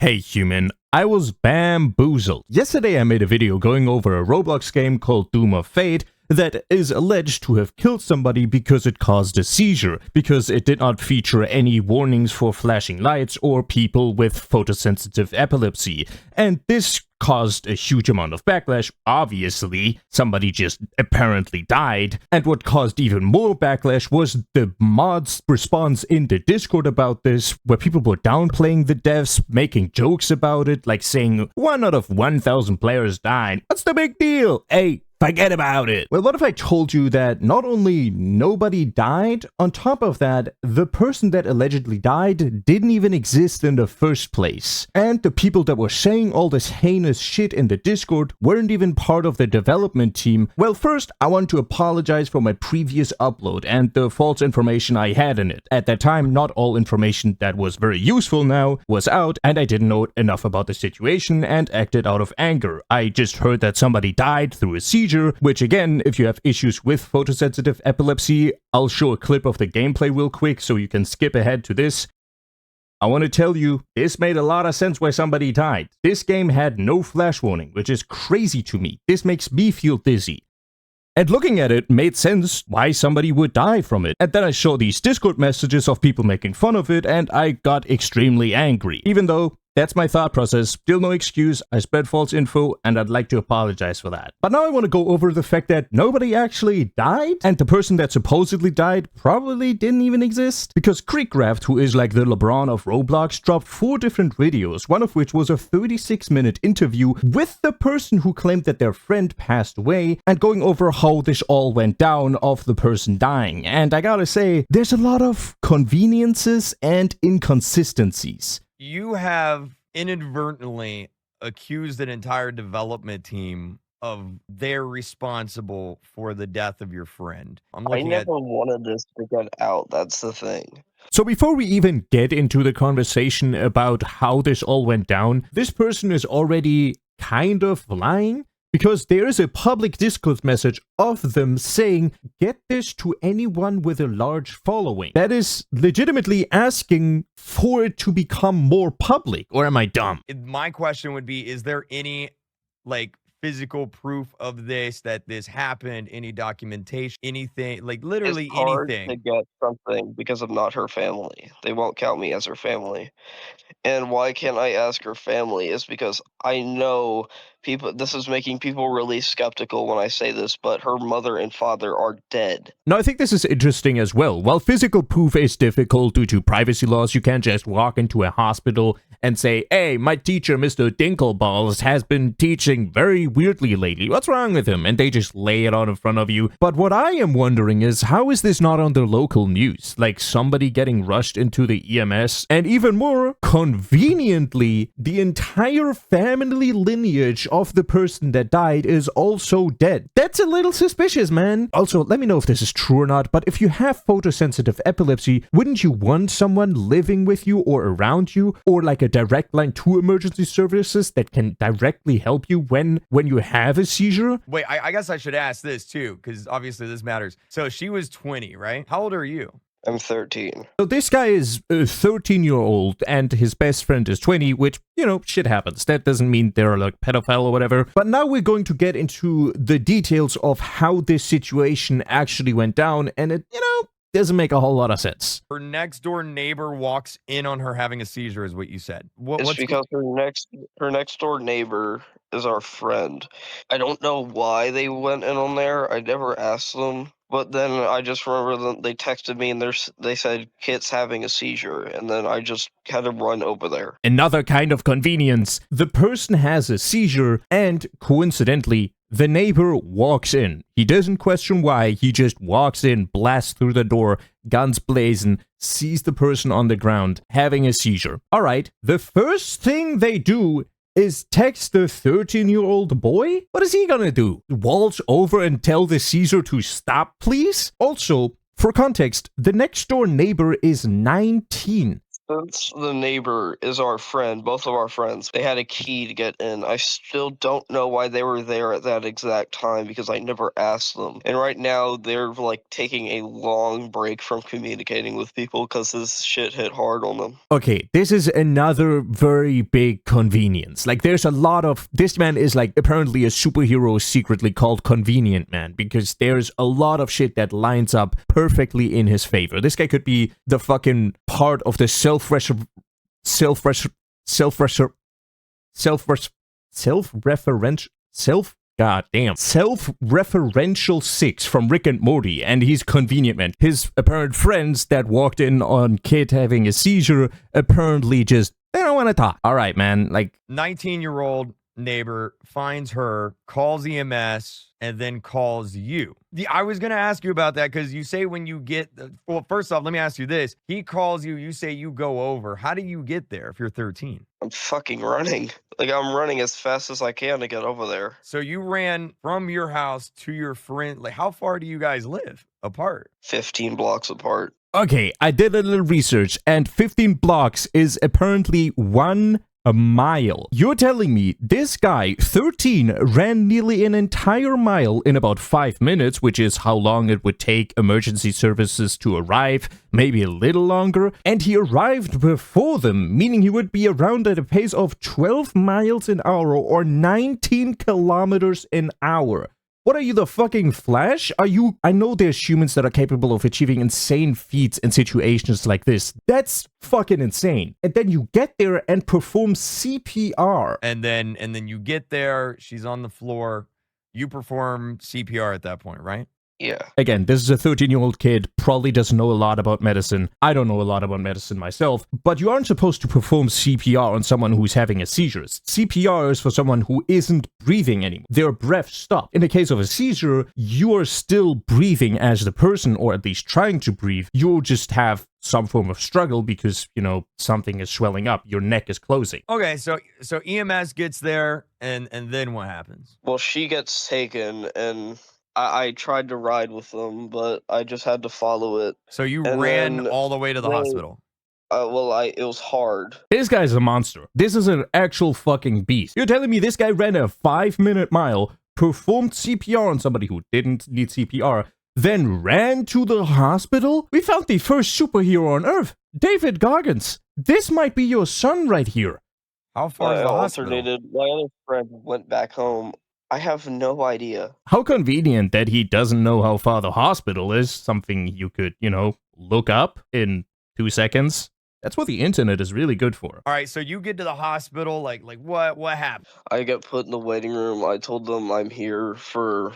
Hey human, I was bamboozled. Yesterday I made a video going over a Roblox game called Doom of Fate that is alleged to have killed somebody because it caused a seizure, because it did not feature any warnings for flashing lights or people with photosensitive epilepsy. And this caused a huge amount of backlash. Obviously, somebody just apparently died. And what caused even more backlash was the mods' response in the Discord about this, where people were downplaying the deaths, making jokes about it, like saying 1 out of 1,000 players died. What's the big deal? Hey, forget about it. Well, what if I told you that not only nobody died, on top of that, the person that allegedly died didn't even exist in the first place. And the people that were saying all this heinous shit in the Discord weren't even part of the development team. Well, first, I want to apologize for my previous upload and the false information I had in it. At that time, not all information that was very useful now was out, and I didn't know enough about the situation and acted out of anger. I just heard that somebody died through a seizure, which again, if you have issues with photosensitive epilepsy, I'll show a clip of the gameplay real quick so you can skip ahead to this. I want to tell you, this made a lot of sense why somebody died. This game had no flash warning, which is crazy to me. This makes me feel dizzy. And looking at it made sense why somebody would die from it. And then I saw these Discord messages of people making fun of it, and I got extremely angry. Even though that's my thought process, still no excuse, I spread false info, and I'd like to apologize for that. But now I want to go over the fact that nobody actually died, and the person that supposedly died probably didn't even exist. Because kreekcraft, who is like the LeBron of Roblox, dropped 4 different videos, one of which was a 36-minute interview with the person who claimed that their friend passed away, and going over how this all went down of the person dying. And I gotta say, there's a lot of conveniences and inconsistencies. You have inadvertently accused an entire development team of they're responsible for the death of your friend. I never wanted this to get out, that's the thing. So before we even get into the conversation about how this all went down, this person is already kind of lying. Because there is a public Discord message of them saying, get this to anyone with a large following. That is legitimately asking for it to become more public. Or am I dumb? My question would be, is there any, like, physical proof of this, that this happened, any documentation, anything, like literally it's hard anything? To get something because I'm not her family. They won't count me as her family. And why can't I ask her family is because I know people, this is making people really skeptical when I say this, but her mother and father are dead. Now, I think this is interesting as well. While physical proof is difficult due to privacy laws, you can't just walk into a hospital and say, hey, my teacher, Mr. Dinkleballs, has been teaching very weirdly lately. What's wrong with him? And they just lay it on in front of you. But what I am wondering is, how is this not on the local news? Like somebody getting rushed into the EMS? And even more conveniently, the entire family lineage of the person that died is also dead. That's a little suspicious, man. Also, let me know if this is true or not, but if you have photosensitive epilepsy, wouldn't you want someone living with you or around you, or like a direct line to emergency services that can directly help you when you have a seizure? Wait, I guess I should ask this too, because obviously this matters. So she was 20, right? How old are you? I'm 13. So this guy is a 13-year-old and his best friend is 20, which, you know, shit happens. That doesn't mean they're like pedophile or whatever. But now we're going to get into the details of how this situation actually went down, and it, you know, doesn't make a whole lot of sense. Her next door neighbor walks in on her having a seizure, is what you said. It's because her next door neighbor is our friend. I don't know why they went in on there. I never asked them. But then I just remember they texted me and they said, Kit's having a seizure. And then I just had to run over there. Another kind of convenience. The person has a seizure and, coincidentally, the neighbor walks in. He doesn't question why, he just walks in, blasts through the door, guns blazing, sees the person on the ground having a seizure. Alright, the first thing they do is text the 13-year-old boy? What is he gonna do? Waltz over and tell the seizure to stop, please? Also, for context, the next door neighbor is 19. Since the neighbor is our friend, both of our friends, they had a key to get in. I still don't know why they were there at that exact time because I never asked them. And right now they're like taking a long break from communicating with people because this shit hit hard on them. Okay, this is another very big convenience. Like, there's a lot of... This man is, like, apparently a superhero secretly called Convenient Man, because there's a lot of shit that lines up perfectly in his favor. This guy could be the fucking part of the self-referential six from Rick and Morty, and he's Convenient Man. His apparent friends that walked in on Kid having a seizure apparently just, they don't want to talk. All right, man, like... 19-year-old neighbor finds her, calls EMS, and then calls you. I was going to ask you about that because you say when you get... Well, first off, let me ask you this. He calls you, you say you go over. How do you get there if you're 13? I'm fucking running. Like, I'm running as fast as I can to get over there. So you ran from your house to your friend. Like, how far do you guys live apart? 15 blocks apart. Okay, I did a little research, and 15 blocks is apparently 1 mile. You're telling me this guy, 13, ran nearly an entire mile in about 5 minutes, which is how long it would take emergency services to arrive, maybe a little longer, and he arrived before them, meaning he would be around at a pace of 12 miles an hour or 19 kilometers an hour. What are you, the fucking Flash? Are you... I know there's humans that are capable of achieving insane feats in situations like this. That's fucking insane. And then you get there and perform CPR. And then you get there, she's on the floor, you perform CPR at that point, right? Yeah. Again, this is a 13-year-old kid, probably doesn't know a lot about medicine. I don't know a lot about medicine myself, but you aren't supposed to perform CPR on someone who's having a seizure. CPR is for someone who isn't breathing anymore. Their breath stopped. In the case of a seizure, you are still breathing as the person, or at least trying to breathe. You'll just have some form of struggle because, you know, something is swelling up. Your neck is closing. Okay, so EMS gets there, and then what happens? Well, she gets taken, and... I tried to ride with them, but I just had to follow it. So you ran all the way to the hospital? It was hard. This guy's a monster. This is an actual fucking beast. You're telling me this guy ran a 5-minute mile, performed CPR on somebody who didn't need CPR, then ran to the hospital? We found the first superhero on Earth, David Goggins. This might be your son right here. How far is the hospital? My other friend went back home. I have no idea. How convenient that he doesn't know how far the hospital is. Something you could, you know, look up in 2 seconds. That's what the internet is really good for. All right, so you get to the hospital, like what happened? I get put in the waiting room. I told them I'm here for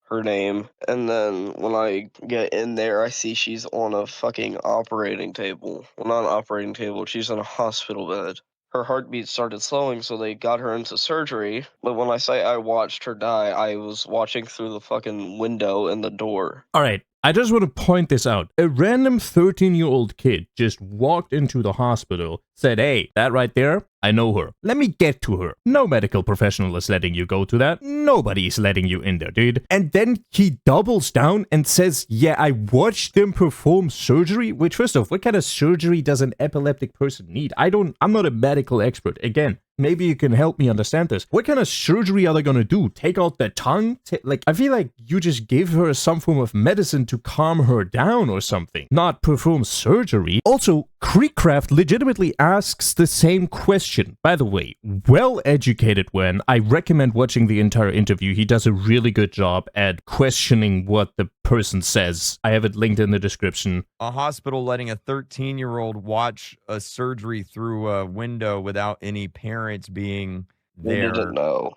her name. And then when I get in there, I see she's on a fucking operating table. Well, not an operating table. She's on a hospital bed. Her heartbeat started slowing, so they got her into surgery. But when I say I watched her die, I was watching through the fucking window in the door. All right, I just want to point this out. A random 13-year-old kid just walked into the hospital, said, hey, that right there, I know her. Let me get to her. No medical professional is letting you go to that. Nobody's letting you in there, dude. And then he doubles down and says, yeah, I watched them perform surgery. Which, first off, what kind of surgery does an epileptic person need? I'm not a medical expert. Again, maybe you can help me understand this. What kind of surgery are they gonna do? Take out the tongue? Like, I feel like you just give her some form of medicine to calm her down or something, not perform surgery. Also, KreekCraft legitimately asks the same question. By the way, well-educated when I recommend watching the entire interview. He does a really good job at questioning what the person says. I have it linked in the description. A hospital letting a 13-year-old watch a surgery through a window without any parents being there. They didn't know.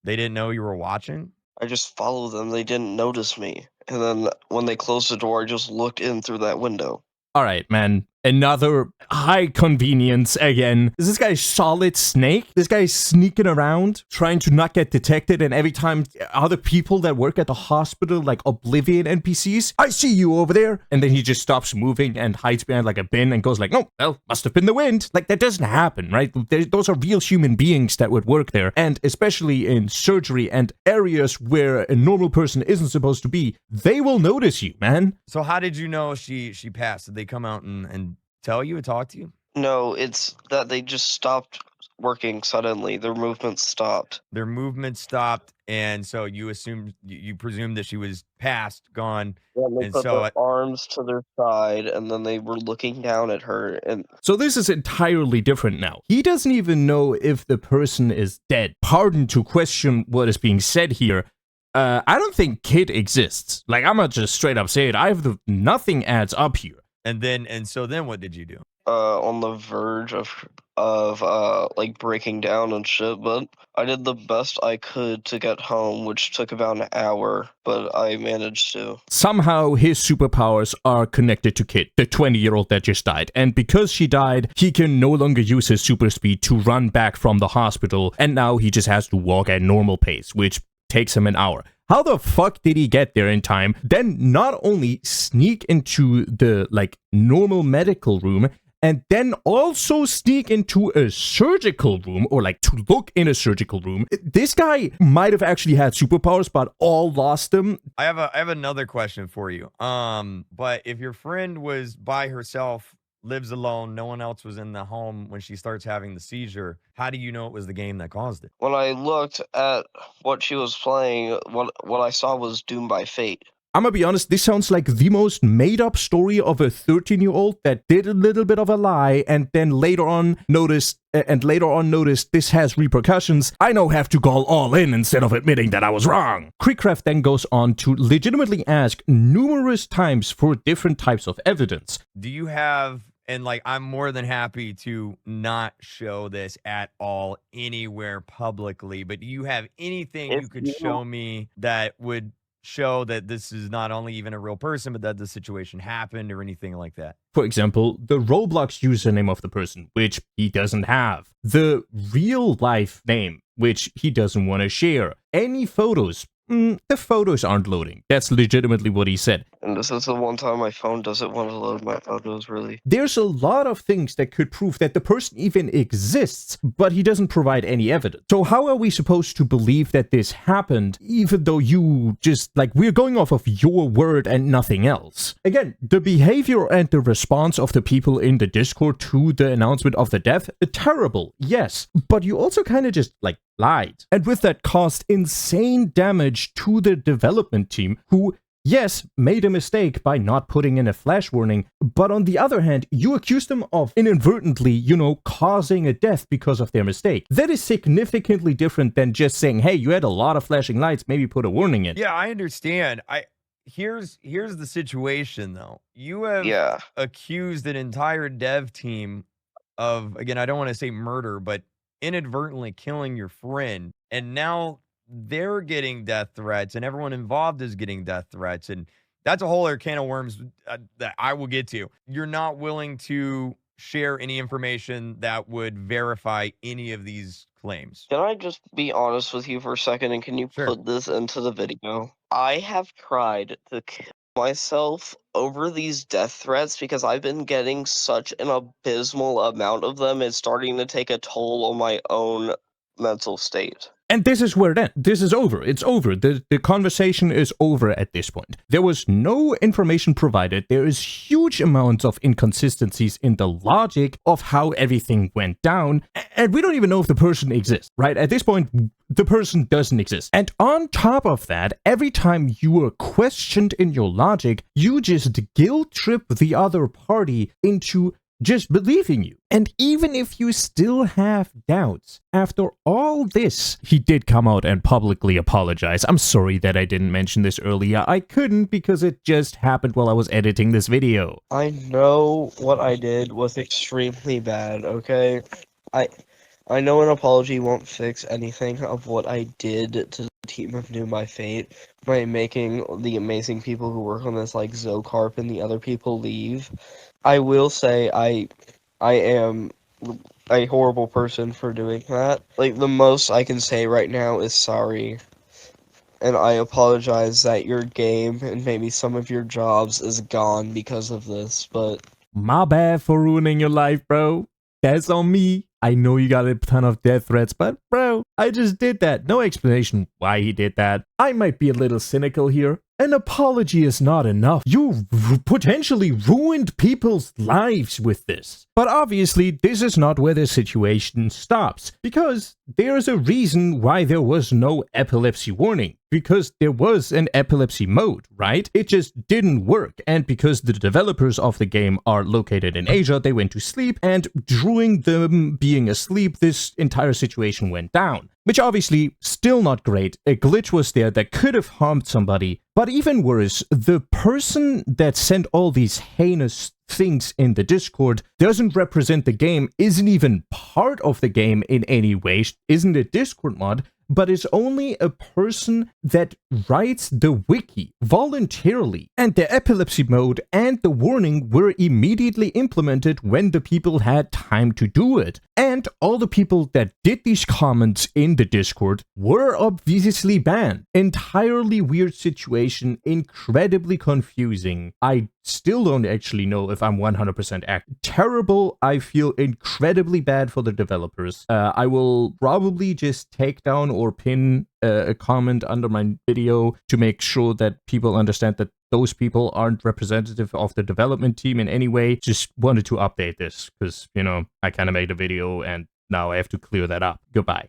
They didn't know you were watching? I just followed them. They didn't notice me. And then when they closed the door, I just looked in through that window. All right, man. Another high convenience again. Is this guy Solid Snake? This guy's sneaking around, trying to not get detected, and every time other people that work at the hospital, like Oblivion NPCs, I see you over there, and then he just stops moving and hides behind like a bin and goes like, no, well, must have been the wind. Like, that doesn't happen, right? Those are real human beings that would work there, and especially in surgery and areas where a normal person isn't supposed to be, they will notice you, man. So how did you know she passed? Did they come out and tell you and talk to you? No, it's that they just stopped working suddenly. Their movement stopped. Their movement stopped, and so you presumed that she was passed, gone, Yeah, they and put so their arms to their side, and then they were looking down at her, and So this is entirely different now. He doesn't even know if the person is dead. Pardon to question what is being said here. I don't think Kid exists. Like, I'm not just straight up saying it. Nothing adds up here. and so then what did you do? on the verge of like breaking down and shit, but I did the best I could to get home, which took about an hour, but I managed to. Somehow his superpowers are connected to Kid, the 20-year-old that just died, and because she died, he can no longer use his super speed to run back from the hospital, and now he just has to walk at normal pace, which takes him an hour. How the fuck did he get there in time? Then not only sneak into the, like, normal medical room, and then also sneak into a surgical room, or like to look in a surgical room. This guy might have actually had superpowers, but all lost them. I have another question for you. But if your friend was by herself, lives alone, no one else was in the home when she starts having the seizure, how do you know it was the game that caused it? When I looked at what she was playing, what I saw was Doom by Fate. I'm gonna be honest, this sounds like the most made-up story of a 13-year-old that did a little bit of a lie and then later on noticed this has repercussions. I now have to go all in instead of admitting that I was wrong. kreekcraft then goes on to legitimately ask numerous times for different types of evidence. Do you have, and like, I'm more than happy to not show this at all anywhere publicly, but do you have anything you could show me that would show that this is not only even a real person, but that the situation happened or anything like that? For example, the Roblox username of the person, which he doesn't have. The real life name, which he doesn't want to share. Any photos. The photos aren't loading. That's legitimately what he said. And this is the one time my phone doesn't want to load my photos, really. There's a lot of things that could prove that the person even exists, but he doesn't provide any evidence. So how are we supposed to believe that this happened, even though you just, like, we're going off of your word and nothing else? Again, the behavior and the response of the people in the Discord to the announcement of the death, terrible, yes. But you also kind of just, like, lied. And with that caused insane damage to the development team, who, yes, made a mistake by not putting in a flash warning, but on the other hand, you accused them of inadvertently, you know, causing a death because of their mistake. That is significantly different than just saying, hey, you had a lot of flashing lights, maybe put a warning in. Yeah, I understand. Here's the situation though. You have accused an entire dev team of, again, I don't want to say murder, but inadvertently killing your friend, and now they're getting death threats and everyone involved is getting death threats, and that's a whole other can of worms that I will get to. You're not willing to share any information that would verify any of these claims. Can I just be honest with you for a second, and can you put this into the video? I have tried to kill myself over these death threats because I've been getting such an abysmal amount of them. It's starting to take a toll on my own mental state. And this is where then, this is over. It's over. The conversation is over at this point. There was no information provided. There is huge amounts of inconsistencies in the logic of how everything went down. And we don't even know if the person exists, right? At this point, the person doesn't exist. And on top of that, every time you are questioned in your logic, you just guilt trip the other party into just believing you. And even if you still have doubts, after all this, he did come out and publicly apologize. I'm sorry that I didn't mention this earlier. I couldn't because it just happened while I was editing this video. I know what I did was extremely bad, okay? I know an apology won't fix anything of what I did to the team of Doom by Fate by making the amazing people who work on this, like Zocarp and the other people, leave. I will say I am a horrible person for doing that. Like, the most I can say right now is sorry. And I apologize that your game and maybe some of your jobs is gone because of this, but... My bad for ruining your life, bro. That's on me. I know you got a ton of death threats, but bro, I just did that. No explanation why he did that. I might be a little cynical here, An apology is not enough. You potentially ruined people's lives with this. But obviously, this is not where the situation stops, because there's a reason why there was no epilepsy warning. Because there was an epilepsy mode, right? It just didn't work, and because the developers of the game are located in Asia, they went to sleep, and during them being asleep, this entire situation went down. Which obviously, still not great. A glitch was there that could have harmed somebody, but even worse, the person that sent all these heinous things in the Discord doesn't represent the game, isn't even part of the game in any way, isn't a Discord mod, but is only a person that writes the wiki voluntarily. And the epilepsy mode and the warning were immediately implemented when the people had time to do it. And all the people that did these comments in the Discord were obviously banned. Entirely weird situation, incredibly confusing. I still don't actually know if I'm 100% accurate. Terrible. I feel incredibly bad for the developers. I will probably just take down or pin a comment under my video to make sure that people understand that those people aren't representative of the development team in any way. Just wanted to update this because, you know, I kind of made a video and now I have to clear that up. Goodbye.